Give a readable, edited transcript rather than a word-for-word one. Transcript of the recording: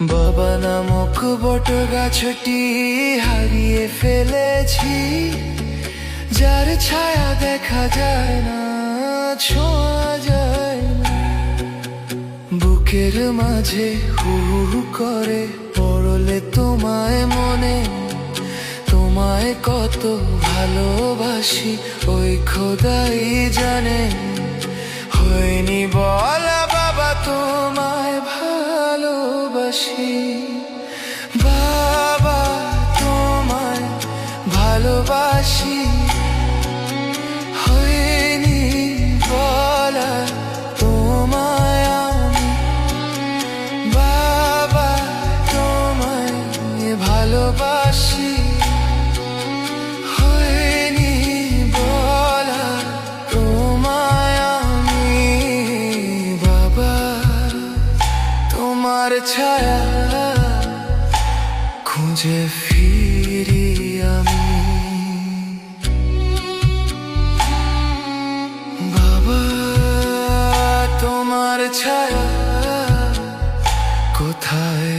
বাবা নামক বট গাছটি হারিয়ে ফেলেছি, যার ছায়া দেখা যায় না, ছোঁয়া যায় না। বুকের মাঝে হু হু করে পড়লে তোমায় মনে, তোমায় কত ভালোবাসি ওই খোদাই জানে। হয়নি বলা বাবা তোমায় ভালোবাসি, বাবা তোমায় ভালোবাসি। হয়নি বলা তোমায় আমি, বাবা তোমায় ভালোবাসি। হয়নি বলা তোমায় আমি, বাবা তোমার ছায়া খুঁজে ফিরি আমি। বাবা তোমার ছায়া কোথায়